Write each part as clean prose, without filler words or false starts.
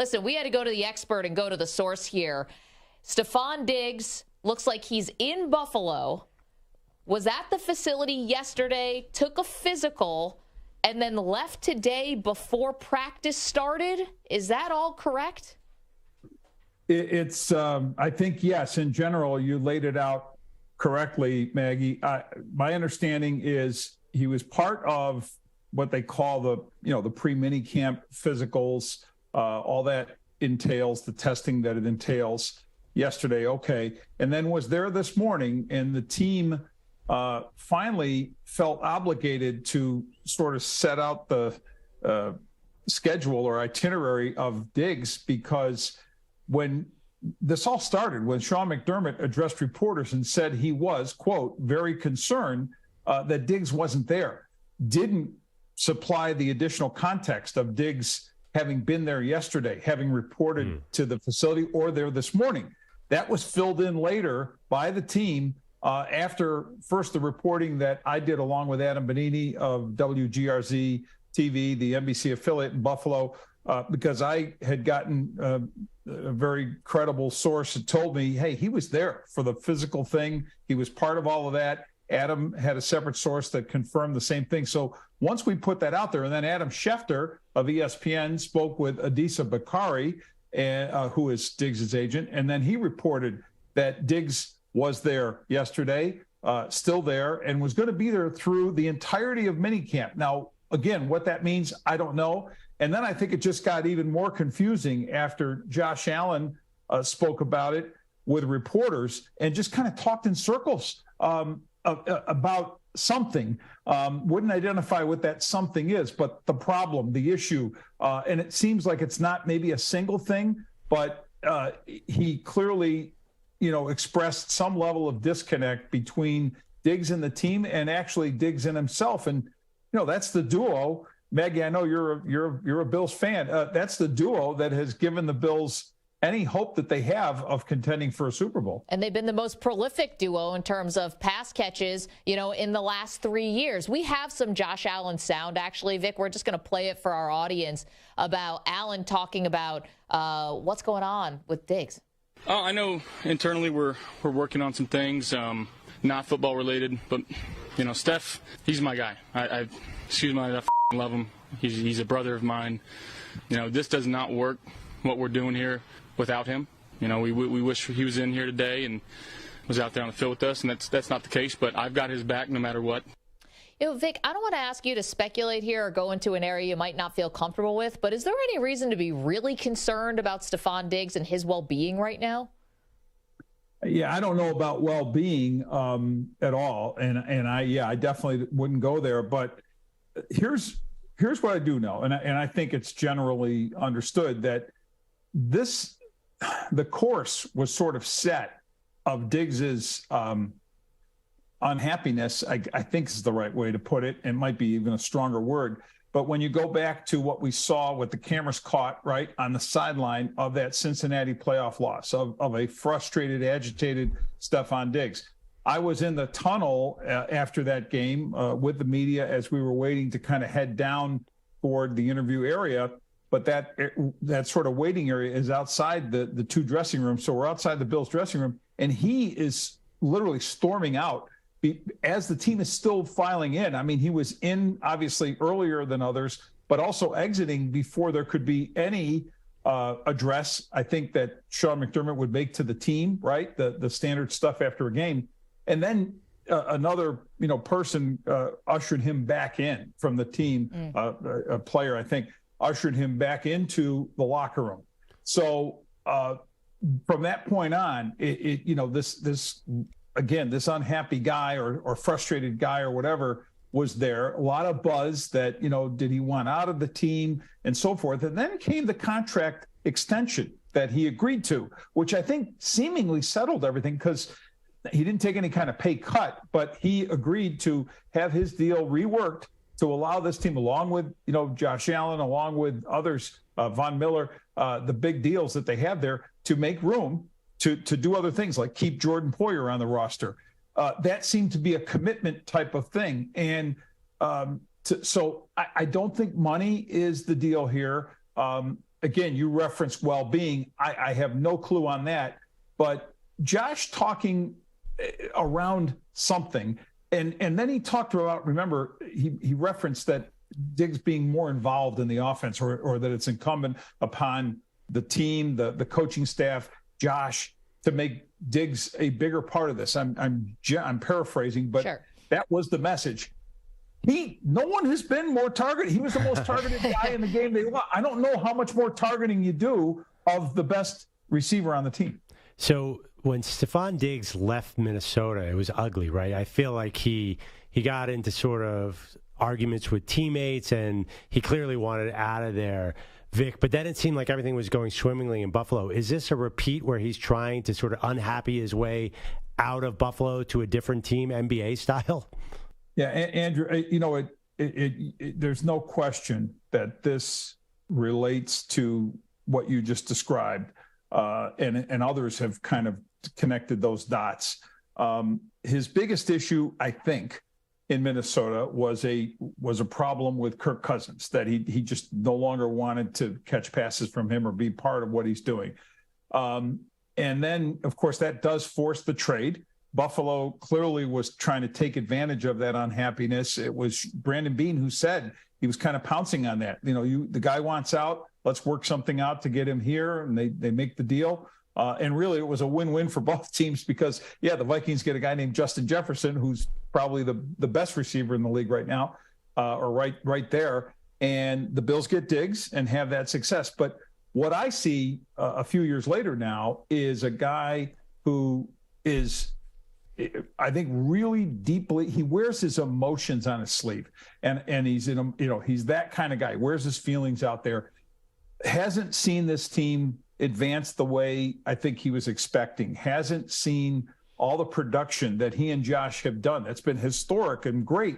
Listen, we had to go to the expert and go to the source here. Stefon Diggs looks like he's in Buffalo, was at the facility yesterday, took a physical, and then left today before practice started. Is that all correct? It's, I think, yes. In general, you laid it out correctly, Maggie. My understanding is he was part of what they call the pre-mini camp physicals, all that entails, the testing that it entails yesterday. Okay. And then was there this morning, and the team finally felt obligated to sort of set out the schedule or itinerary of Diggs, because when this all started, when Sean McDermott addressed reporters and said he was, quote, very concerned that Diggs wasn't there, didn't supply the additional context of Diggs having been there yesterday, having reported to the facility, or there this morning. That was filled in later by the team after first the reporting that I did along with Adam Bonini of WGRZ TV, the NBC affiliate in Buffalo, because I had gotten a very credible source that told me, hey, he was there for the physical thing. He was part of all of that. Adam had a separate source that confirmed the same thing. So once we put that out there, and then Adam Schefter of ESPN spoke with Adisa Bakari, who is Diggs' agent, and then he reported that Diggs was there yesterday, still there, and was going to be there through the entirety of minicamp. Now, again, what that means, I don't know. And then I think it just got even more confusing after Josh Allen spoke about it with reporters and just kind of talked in circles about something. Wouldn't identify what that something is, but the problem, the issue, and it seems like it's not maybe a single thing, but he clearly, expressed some level of disconnect between Diggs and the team, and actually Diggs and himself. And that's the duo. Maggie, I know you're a Bills fan. That's the duo that has given the Bills any hope that they have of contending for a Super Bowl. And they've been the most prolific duo in terms of pass catches, in the last 3 years. We have some Josh Allen sound, actually, Vic. We're just going to play it for our audience about Allen talking about what's going on with Diggs. Oh, I know internally we're working on some things, not football related, but Steph, he's my guy. I love him. He's a brother of mine. This does not work, what we're doing here, without him. We wish he was in here today and was out there on the field with us, and that's not the case, but I've got his back no matter what. Vic, I don't want to ask you to speculate here or go into an area you might not feel comfortable with, but is there any reason to be really concerned about Stefon Diggs and his well-being right now? Yeah, I don't know about well-being at all, and I definitely wouldn't go there. But here's what I do know, and I think it's generally understood that the course was sort of set of Diggs's unhappiness, I think is the right way to put it. It might be even a stronger word. But when you go back to what we saw, what the cameras caught right on the sideline of that Cincinnati playoff loss, of a frustrated, agitated Stefon Diggs. I was in the tunnel after that game with the media as we were waiting to kind of head down toward the interview area. But that sort of waiting area is outside the two dressing rooms. So we're outside the Bills dressing room, and he is literally storming out as the team is still filing in. I mean, he was in obviously earlier than others, but also exiting before there could be any address, I think, that Sean McDermott would make to the team, right? The standard stuff after a game. And then another, person ushered him back in from the team, a player, I think, ushered him back into the locker room. So from that point on, this unhappy guy or frustrated guy or whatever was there. A lot of buzz that, did he want out of the team and so forth. And then came the contract extension that he agreed to, which I think seemingly settled everything because he didn't take any kind of pay cut, but he agreed to have his deal reworked to allow this team, along with, Josh Allen, along with others, Von Miller, the big deals that they have there, to make room to do other things like keep Jordan Poyer on the roster. That seemed to be a commitment type of thing. And so I don't think money is the deal here. again, you referenced well-being. I have no clue on that. But Josh talking around something, and then he talked about, remember, he referenced that Diggs being more involved in the offense, or that it's incumbent upon the team, the coaching staff, Josh, to make Diggs a bigger part of this. I'm paraphrasing, but sure. That was the message. No one has been more targeted. He was the most targeted guy in the game. I don't know how much more targeting you do of the best receiver on the team. So when Stefon Diggs left Minnesota, it was ugly, right? I feel like he got into sort of arguments with teammates, and he clearly wanted out of there, Vic. But then it seemed like everything was going swimmingly in Buffalo. Is this a repeat where he's trying to sort of unhappy his way out of Buffalo to a different team, NBA style? Yeah, Andrew, there's no question that this relates to what you just described, and others have kind of connected those dots. His biggest issue, I think, in Minnesota was a problem with Kirk Cousins, that he just no longer wanted to catch passes from him or be part of what he's doing. And then, of course, that does force the trade. Buffalo clearly was trying to take advantage of that unhappiness. It was Brandon Beane who said he was kind of pouncing on that. The guy wants out. Let's work something out to get him here. And they make the deal. And really, it was a win-win for both teams because, the Vikings get a guy named Justin Jefferson, who's probably the best receiver in the league right now, or right there. And the Bills get Diggs and have that success. But what I see a few years later now is a guy who is, I think, really deeply, he wears his emotions on his sleeve, and he's he's that kind of guy. Wears his feelings out there. Hasn't seen this team advance the way I think he was expecting. Hasn't seen all the production that he and Josh have done. That's been historic and great,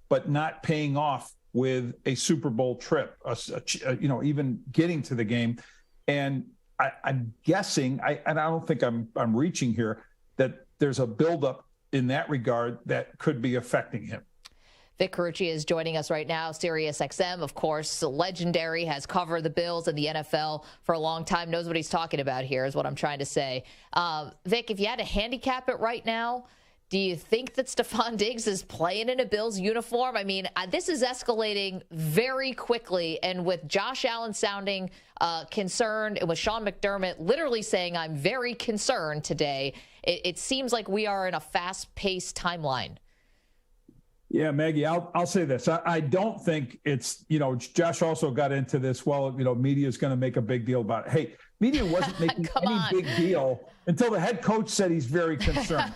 but not paying off with a Super Bowl trip. Even getting to the game. And I'm guessing, and I don't think I'm reaching here, that there's a buildup in that regard that could be affecting him. Vic Carucci is joining us right now. Sirius XM, of course, legendary, has covered the Bills and the NFL for a long time, knows what he's talking about here, is what I'm trying to say. Vic, if you had to handicap it right now, do you think that Stefon Diggs is playing in a Bills uniform? I mean, this is escalating very quickly, and with Josh Allen sounding concerned, and with Sean McDermott literally saying, I'm very concerned today, it seems like we are in a fast-paced timeline. Yeah, Maggie, I'll say this. I don't think it's, Josh also got into this, media is going to make a big deal about it. Hey, media wasn't making big deal until the head coach said he's very concerned.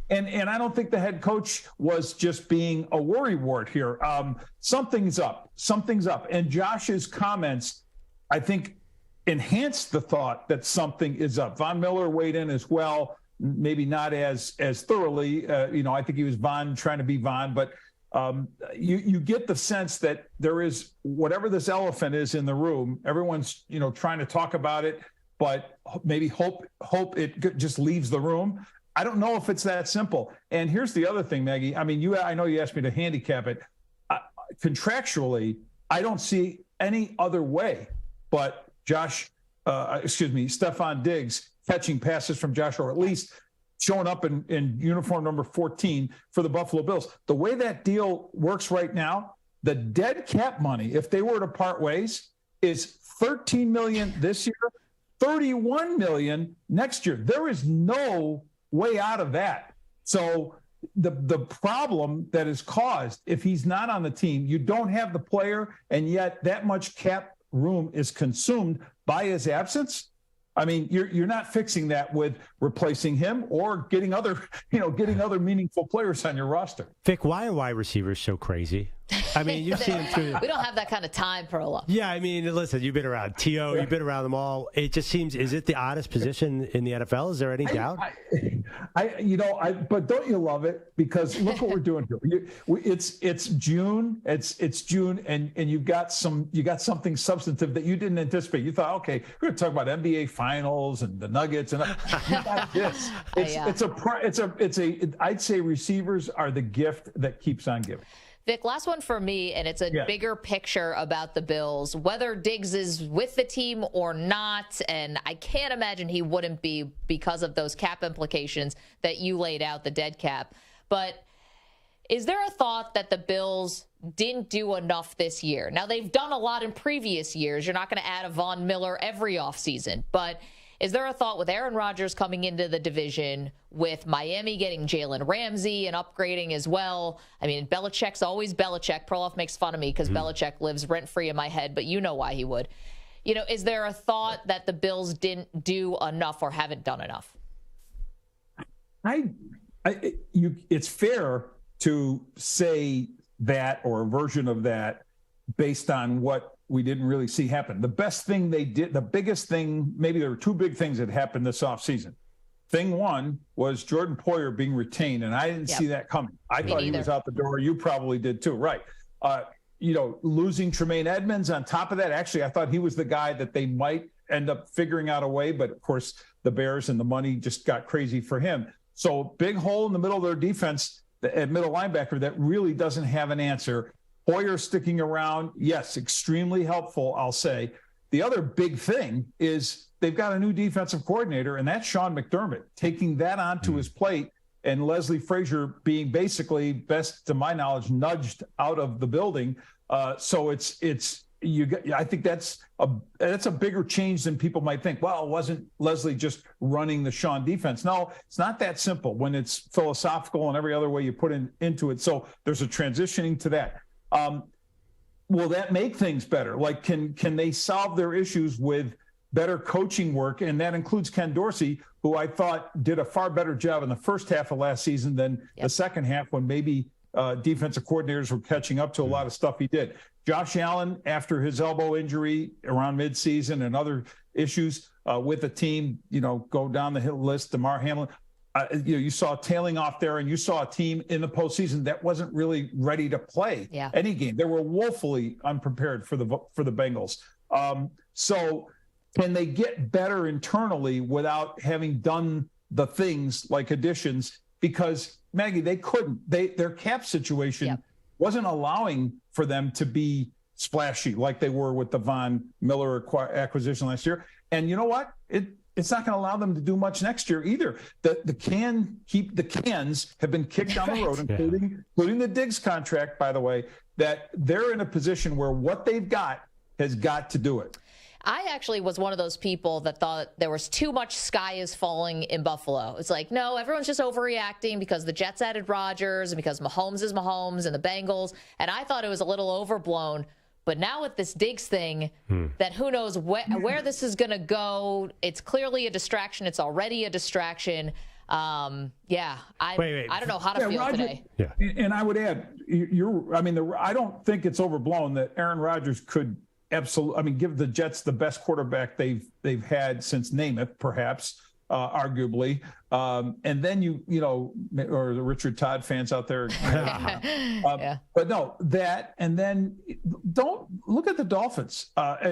and I don't think the head coach was just being a worrywart here. Something's up. And Josh's comments, I think, enhanced the thought that something is up. Von Miller weighed in as well. Maybe not as thoroughly, I think he was trying to be Von, but you get the sense that there is, whatever this elephant is in the room, everyone's, trying to talk about it, but maybe hope it just leaves the room. I don't know if it's that simple. And here's the other thing, Maggie. I mean, I know you asked me to handicap it. Contractually, I don't see any other way but Stefon Diggs catching passes from Josh, or at least showing up in uniform number 14 for the Buffalo Bills. The way that deal works right now, the dead cap money, if they were to part ways, is $13 million this year, $31 million next year. There is no way out of that. So the problem that is caused, if he's not on the team, you don't have the player, and yet that much cap room is consumed by his absence. I mean, you're not fixing that with replacing him or getting other meaningful players on your roster. Vic, why are wide receivers so crazy? I mean, you've seen them through. We don't have that kind of time, Perloff. Yeah, I mean, listen, you've been around T.O., you've been around them all. It just seems, is it the oddest position in the NFL? Is there any doubt? But don't you love it? Because look what we're doing here. It's June. It's June, and you got something substantive that you didn't anticipate. You thought, okay, we're going to talk about NBA Finals and the Nuggets, and you got this. I'd say receivers are the gift that keeps on giving. Vic, last one for me, and it's a bigger picture about the Bills, whether Diggs is with the team or not, and I can't imagine he wouldn't be because of those cap implications that you laid out, the dead cap. But is there a thought that the Bills didn't do enough this year? Now, they've done a lot in previous years. You're not going to add a Von Miller every offseason, but is there a thought with Aaron Rodgers coming into the division, with Miami getting Jalen Ramsey and upgrading as well? I mean, Belichick's always Belichick. Perloff makes fun of me because Belichick lives rent-free in my head, but you know why he would. You know, is there a thought that the Bills didn't do enough or haven't done enough? It's fair to say that, or a version of that, based on what we didn't really see happen. The best thing they did, the biggest thing, maybe there were two big things that happened this offseason. Thing one was Jordan Poyer being retained, and I didn't see that coming. I thought he was out the door. You probably did too, right? Losing Tremaine Edmonds on top of that, actually, I thought he was the guy that they might end up figuring out a way, but of course, the Bears and the money just got crazy for him. So big hole in the middle of their defense at middle linebacker that really doesn't have an answer. Poyer sticking around, yes, extremely helpful, I'll say. The other big thing is they've got a new defensive coordinator, and that's Sean McDermott, taking that onto his plate, and Leslie Frazier being basically, best to my knowledge, nudged out of the building. So I think that's a bigger change than people might think. Well, wasn't Leslie just running the Sean defense? No, it's not that simple when it's philosophical and every other way you put into it. So there's a transitioning to that. Will that make things better? Like, can they solve their issues with better coaching work? And that includes Ken Dorsey, who I thought did a far better job in the first half of last season than the second half, when maybe defensive coordinators were catching up to a lot of stuff he did. Josh Allen, after his elbow injury around midseason and other issues with the team, go down the list. DeMar Hamlin, you saw tailing off there, and you saw a team in the postseason that wasn't really ready to play any game. They were woefully unprepared for the Bengals. So can they get better internally without having done the things like additions? Because, Maggie, they couldn't. Their cap situation wasn't allowing for them to be splashy like they were with the Von Miller acquisition last year. And you know what? It's not going to allow them to do much next year either. The cans have been kicked down the road, including the Diggs contract, by the way, that they're in a position where what they've got has got to do it. I actually was one of those people that thought there was too much sky is falling in Buffalo. It's like, no, everyone's just overreacting because the Jets added Rodgers and because Mahomes is Mahomes and the Bengals. And I thought it was a little overblown. But now with this Diggs thing, that who knows where this is going to go. It's clearly a distraction. It's already a distraction. I don't know how to feel Roger, today. Yeah. And I would add, I don't think it's overblown that Aaron Rodgers could absolutely, give the Jets the best quarterback they've had since Namath, perhaps, arguably. And then or the Richard Todd fans out there. But no, that, and then don't look at the Dolphins.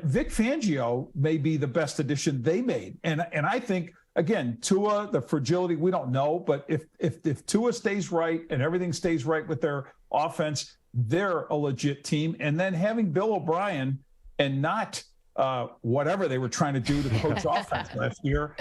Vic Fangio may be the best addition they made. And I think, again, Tua, the fragility, we don't know, but if Tua stays right and everything stays right with their offense, they're a legit team. And then having Bill O'Brien and not whatever they were trying to do to coach offense last year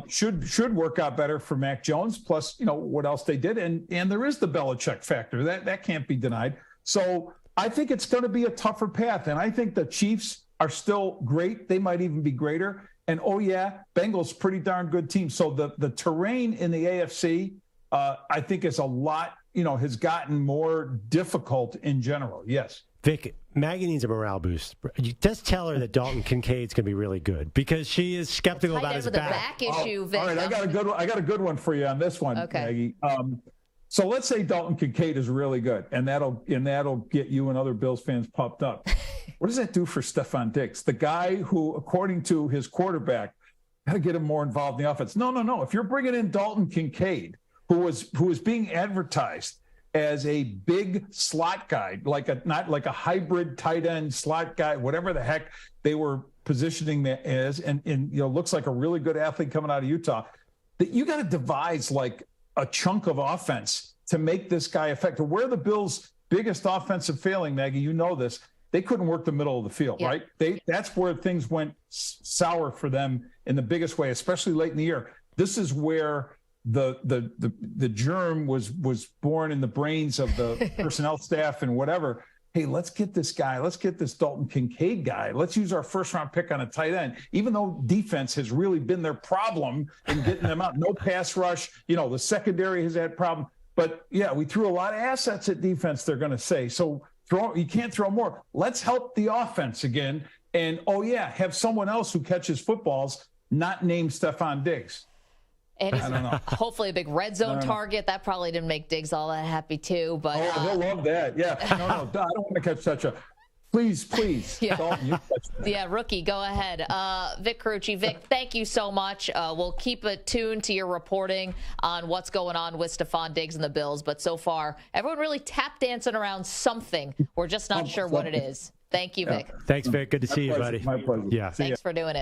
should work out better for Mac Jones. Plus, what else they did, and there is the Belichick factor that can't be denied. So I think it's going to be a tougher path, and I think the Chiefs are still great. They might even be greater. And Bengals pretty darn good team. So the terrain in the AFC, I think is a lot. Has gotten more difficult in general. Yes. Vic, Maggie needs a morale boost. Just tell her that Dalton Kincaid's going to be really good, because she is skeptical about his back. Issue, Vic. All right, I got a good one for you on this one, Maggie. So let's say Dalton Kincaid is really good, and that'll get you and other Bills fans pumped up. What does that do for Stefon Diggs, the guy who, according to his quarterback, got to get him more involved in the offense? No. If you're bringing in Dalton Kincaid, who was being advertised as a big slot guy, not like a hybrid tight end slot guy, whatever the heck they were positioning that as, and looks like a really good athlete coming out of Utah, that you got to devise like a chunk of offense to make this guy effective. Where the Bills biggest offensive failing, Maggie, you know this, they couldn't work the middle of the field, right? That's where things went sour for them in the biggest way, especially late in the year. This is where the germ was born in the brains of the personnel staff and whatever. Hey, let's get this guy. Let's get this Dalton Kincaid guy. Let's use our first-round pick on a tight end, even though defense has really been their problem in getting them out. No pass rush. The secondary has had problem. But, yeah, we threw a lot of assets at defense, they're going to say. So you can't throw more. Let's help the offense again. And, have someone else who catches footballs not named Stefon Diggs. And he's hopefully a big red zone target. That probably didn't make Diggs all that happy, too. But he'll love that. Yeah. No, I don't want to catch such a – please. Yeah. Dalton, you catch that. Yeah, rookie, go ahead. Vic Carucci. Vic, thank you so much. We'll keep attuned to your reporting on what's going on with Stefon Diggs and the Bills. But so far, everyone really tap dancing around something. We're just not sure what it is. Thank you, Vic. Thanks, Vic. Good to see you, buddy. My pleasure. Yeah. Thanks for doing it.